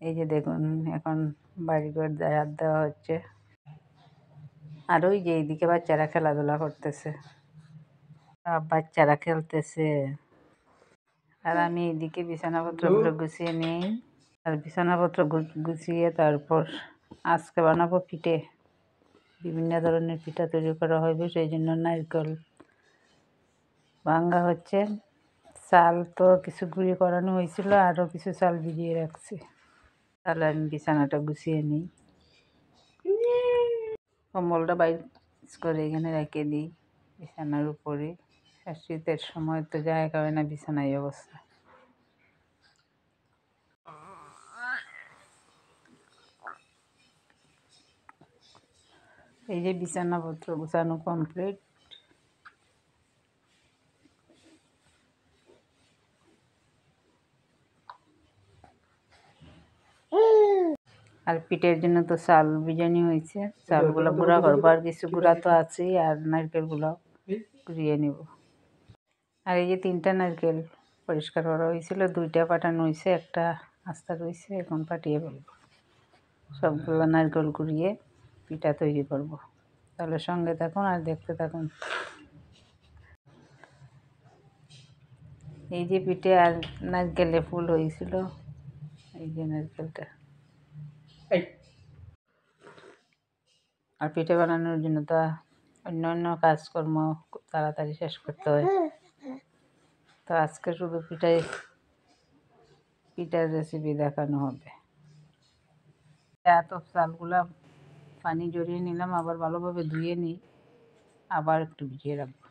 এই যে দেখুন এখন বাড়িঘর হাত দেওয়া হচ্ছে। আর ওই যে এইদিকে বাচ্চারা খেলাধুলা করতেছে, বাচ্চারা খেলতেছে। আর আমি এইদিকে বিছানাপত্রগুলো গুছিয়ে নিই। আর বিছানাপত্র গুছিয়ে তারপর আজকে বানাবো পিঠে। বিভিন্ন ধরনের পিঠা তৈরি করা হবে, সেই জন্য নারকেল ভাঙা হচ্ছে। চাল তো কিছু গুঁড়ি করানো হয়েছিল, আরও কিছু চাল ভিজিয়ে রাখছি। তাহলে আমি বিছানাটা গুছিয়ে নিই। কম্বলটা বাইর করে এখানে রেখে দিই বিছানার উপরে। শীতের সময় তো জায়গা হয় না বিছানায় অবস্থা। এই যে বিছানাপত্র গুছানো কমপ্লিট। আর পিঠের জন্য তো চাল ভিজানি হয়েছে, চালগুলো গুঁড়া করবো। আর কিছু গুঁড়া তো আছেই, আর নারকেলগুলো কুড়িয়ে নেব। আর এই যে 3টা নারকেল পরিষ্কার করা হয়েছিল, 2টা পাঠানো হয়েছে, একটা আস্তা রয়েছে, এখন পাঠিয়ে ফেলব। সবগুলো নারকেল কুড়িয়ে পিঠা তৈরি করব। তাহলে সঙ্গে থাকুন আর দেখতে থাকুন। এই যে পিঠে আর নারকেলে ফুল হয়েছিল, এই যে নারকেলটা। আর পিঠে বানানোর জন্য তো অন্য কাজকর্ম খুব তাড়াতাড়ি শেষ করতে হয়। তো আজকে শুধু পিঠার রেসিপি দেখানো হবে। এত চালগুলা পানি জড়িয়ে নিলাম, আবার ভালোভাবে ধুয়ে নিই, আবার একটু ভিজিয়ে রাখবো।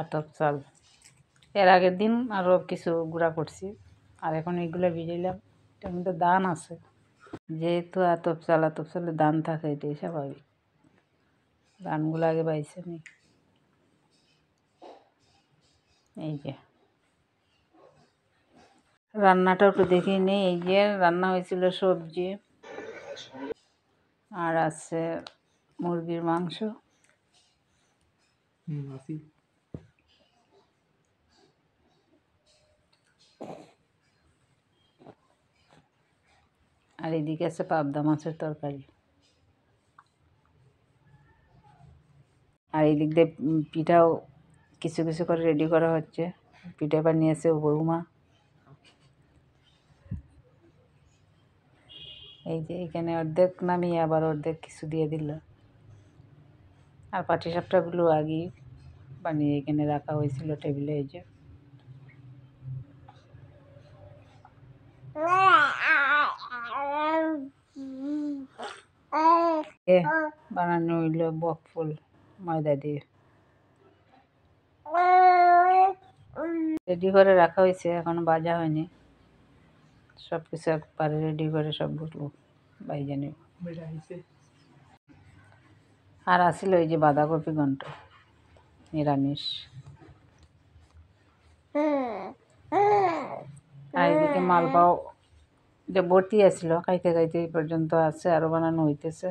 আতপ চাল এর আগের দিন আরও কিছু গুঁড়া করছি, আর এখন এইগুলো ভিজাইলাম। এটার মধ্যে দান আছে, যেহেতু আতপ চালে দান থাকে, এটাই স্বাভাবিক। দানগুলো আগে বাইছে নি। এই যে রান্নাটা একটু দেখিয়ে নিই। এই যে রান্না হয়েছিল সবজি, আর আছে মুরগির মাংস। আর এদিকে আছে পাবদা মাছের তরকারি। আর এই দিক দিয়ে পিঠাও কিছু কিছু করে রেডি করা হচ্ছে। পিঠা বানিয়েছে বৌমা। এই যে এখানে অর্ধেক নামিয়ে আবার অর্ধেক কিছু দিয়ে দিল। আর পাটিসাপটাগুলো আগেই বানিয়ে এখানে রাখা হয়েছিল টেবিলে। এই যে বানানো হইল বকফুল ময়দা দিয়ে রেডি করে রাখা হয়েছে, এখনো ভাজা হয়নি। সব কিছু একবারে রেডি করে সবগুলো ভাইজা নেব। আর আসিল ওই যে বাঁধাকপি ঘন্ট, নিরামিষ। আর এদিকে মালপাও যে ভর্তি আসছিল, খাইতে খাইতে এই পর্যন্ত আছে, আরও বানানো হইতেছে।